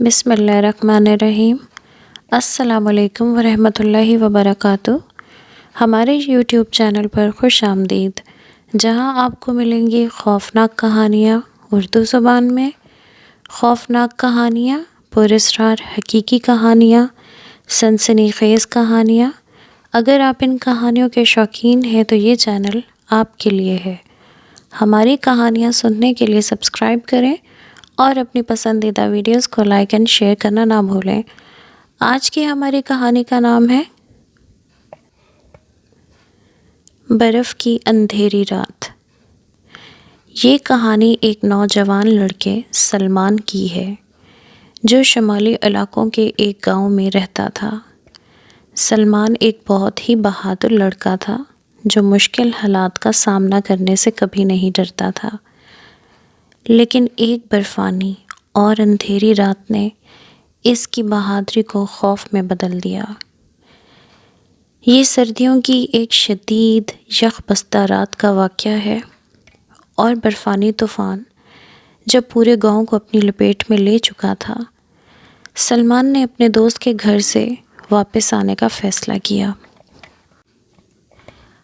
بسم اللہ الرحمن الرحیم۔ السلام علیکم ورحمۃ اللہ وبرکاتہ۔ ہمارے یوٹیوب چینل پر خوش آمدید، جہاں آپ کو ملیں گی خوفناک کہانیاں اردو زبان میں، خوفناک کہانیاں، پراسرار حقیقی کہانیاں، سنسنی خیز کہانیاں۔ اگر آپ ان کہانیوں کے شوقین ہیں تو یہ چینل آپ کے لیے ہے۔ ہماری کہانیاں سننے کے لیے سبسکرائب کریں اور اپنی پسندیدہ ویڈیوز کو لائک اینڈ شیئر کرنا نہ بھولیں۔ آج کی ہماری کہانی کا نام ہے برف کی اندھیری رات۔ یہ کہانی ایک نوجوان لڑکے سلمان کی ہے، جو شمالی علاقوں کے ایک گاؤں میں رہتا تھا۔ سلمان ایک بہت ہی بہادر لڑکا تھا، جو مشکل حالات کا سامنا کرنے سے کبھی نہیں ڈرتا تھا۔ لیکن ایک برفانی اور اندھیری رات نے اس کی بہادری کو خوف میں بدل دیا۔ یہ سردیوں کی ایک شدید یخ بستہ رات کا واقعہ ہے، اور برفانی طوفان جب پورے گاؤں کو اپنی لپیٹ میں لے چکا تھا، سلمان نے اپنے دوست کے گھر سے واپس آنے کا فیصلہ کیا۔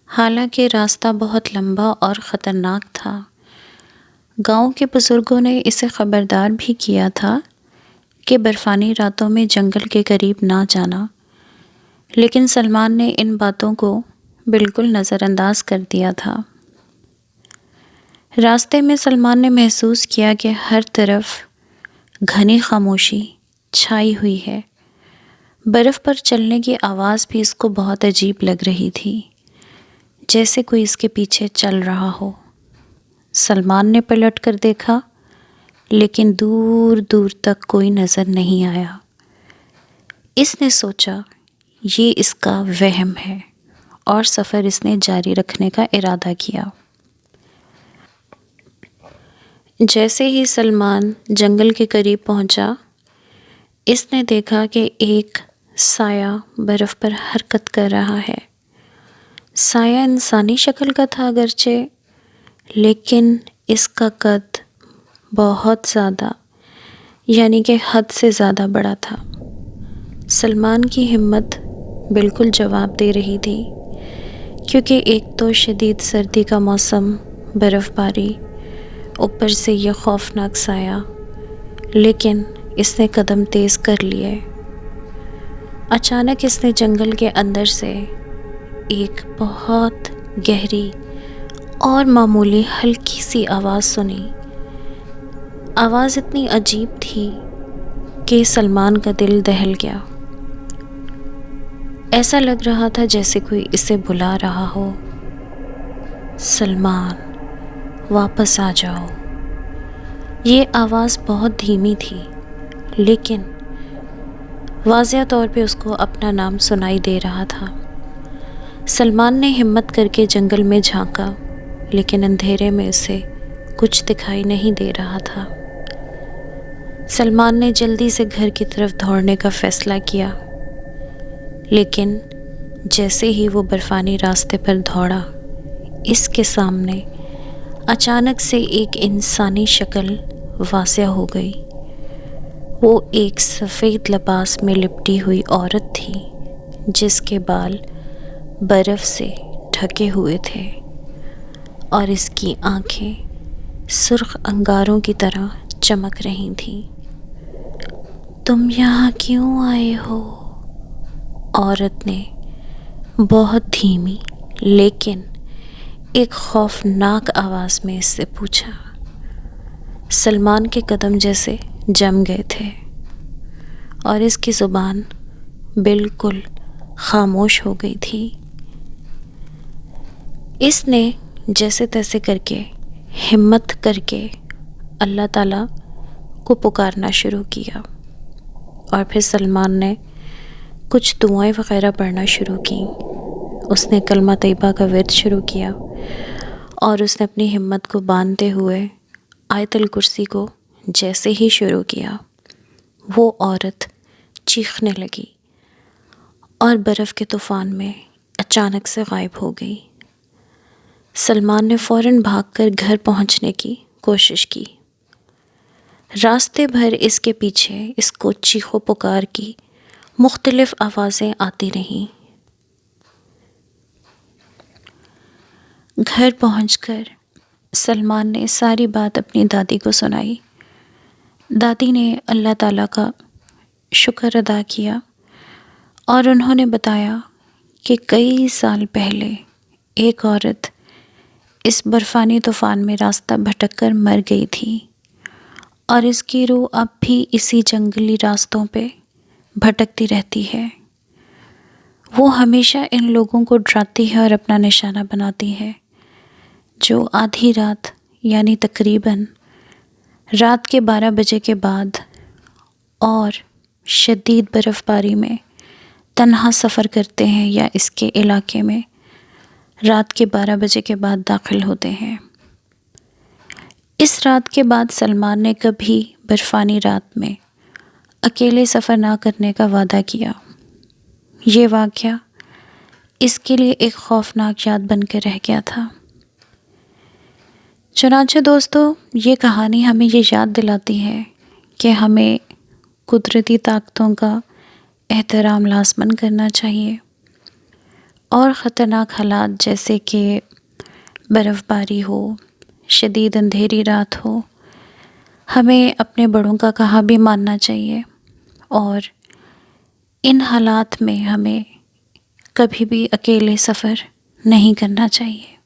حالانکہ راستہ بہت لمبا اور خطرناک تھا، گاؤں کے بزرگوں نے اسے خبردار بھی کیا تھا کہ برفانی راتوں میں جنگل کے قریب نہ جانا، لیکن سلمان نے ان باتوں کو بالکل نظر انداز کر دیا تھا۔ راستے میں سلمان نے محسوس کیا کہ ہر طرف گھنی خاموشی چھائی ہوئی ہے۔ برف پر چلنے کی آواز بھی اس کو بہت عجیب لگ رہی تھی، جیسے کوئی اس کے پیچھے چل رہا ہو۔ سلمان نے پلٹ کر دیکھا، لیکن دور دور تک کوئی نظر نہیں آیا۔ اس نے سوچا یہ اس کا وہم ہے، اور سفر اس نے جاری رکھنے کا ارادہ کیا۔ جیسے ہی سلمان جنگل کے قریب پہنچا، اس نے دیکھا کہ ایک سایہ برف پر حرکت کر رہا ہے۔ سایہ انسانی شکل کا تھا اگرچہ، لیکن اس کا قد بہت زیادہ، یعنی کہ حد سے زیادہ بڑا تھا۔ سلمان کی ہمت بالکل جواب دے رہی تھی، کیونکہ ایک تو شدید سردی کا موسم، برف باری، اوپر سے یہ خوفناک سایہ، لیکن اس نے قدم تیز کر لیے۔ اچانک اس نے جنگل کے اندر سے ایک بہت گہری اور معمولی ہلکی سی آواز سنی۔ آواز اتنی عجیب تھی کہ سلمان کا دل دہل گیا۔ ایسا لگ رہا تھا جیسے کوئی اسے بلا رہا ہو، سلمان واپس آ جاؤ۔ یہ آواز بہت دھیمی تھی، لیکن واضح طور پہ اس کو اپنا نام سنائی دے رہا تھا۔ سلمان نے ہمت کر کے جنگل میں جھانکا، لیکن اندھیرے میں اسے کچھ دکھائی نہیں دے رہا تھا۔ سلمان نے جلدی سے گھر کی طرف دوڑنے کا فیصلہ کیا، لیکن جیسے ہی وہ برفانی راستے پر دوڑا، اس کے سامنے اچانک سے ایک انسانی شکل واضح ہو گئی۔ وہ ایک سفید لباس میں لپٹی ہوئی عورت تھی، جس کے بال برف سے ڈھکے ہوئے تھے، اور اس کی آنکھیں سرخ انگاروں کی طرح چمک رہی تھیں۔ تم یہاں کیوں آئے ہو؟ عورت نے بہت دھیمی لیکن ایک خوفناک آواز میں اس سے پوچھا۔ سلمان کے قدم جیسے جم گئے تھے، اور اس کی زبان بالکل خاموش ہو گئی تھی۔ اس نے جیسے تیسے کر کے ہمت کر کے اللہ تعالیٰ کو پکارنا شروع کیا، اور پھر سلمان نے کچھ دعائیں وغیرہ پڑھنا شروع کیں۔ اس نے کلمہ طیبہ کا ورد شروع کیا، اور اس نے اپنی ہمت کو باندھتے ہوئے آیت الکرسی کو جیسے ہی شروع کیا، وہ عورت چیخنے لگی اور برف کے طوفان میں اچانک سے غائب ہو گئی۔ سلمان نے فوراً بھاگ کر گھر پہنچنے کی کوشش کی۔ راستے بھر اس کے پیچھے اس کو چیخو پکار کی مختلف آوازیں آتی رہیں۔ گھر پہنچ کر سلمان نے ساری بات اپنی دادی کو سنائی۔ دادی نے اللہ تعالیٰ کا شکر ادا کیا اور انہوں نے بتایا کہ کئی سال پہلے ایک عورت اس برفانی طوفان میں راستہ بھٹک کر مر گئی تھی، اور اس کی روح اب بھی اسی جنگلی راستوں پہ بھٹکتی رہتی ہے۔ وہ ہمیشہ ان لوگوں کو ڈراتی ہے اور اپنا نشانہ بناتی ہے جو آدھی رات یعنی تقریباً رات کے 12 بجے کے بعد اور شدید برف باری میں تنہا سفر کرتے ہیں یا اس کے علاقے میں رات کے 12 بجے کے بعد داخل ہوتے ہیں۔ اس رات کے بعد سلمان نے کبھی برفانی رات میں اکیلے سفر نہ کرنے کا وعدہ کیا۔ یہ واقعہ اس کے لیے ایک خوفناک یاد بن کر رہ گیا تھا۔ چنانچہ دوستو، یہ کہانی ہمیں یہ یاد دلاتی ہے کہ ہمیں قدرتی طاقتوں کا احترام لازماً کرنا چاہیے، اور خطرناک حالات جیسے کہ برف باری ہو، شدید اندھیری رات ہو، ہمیں اپنے بڑوں کا کہا بھی ماننا چاہیے، اور ان حالات میں ہمیں کبھی بھی اکیلے سفر نہیں کرنا چاہیے۔